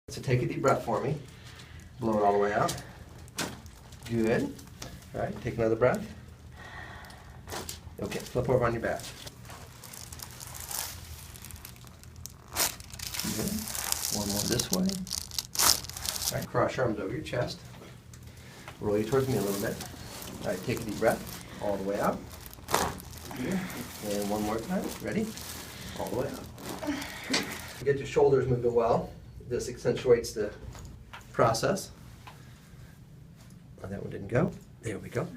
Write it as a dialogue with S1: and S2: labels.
S1: So take a deep breath for me. Blow it all the way out. Good. All right, take another breath. Okay, flip over on your back. Good. One more this way. All right, cross your arms over your chest. Roll you towards me a little bit. All right, take a deep breath all the way out. Good. And one more time. Ready? All the way out. Get your shoulders moving well. This accentuates the process. Oh, that one didn't go. There we go.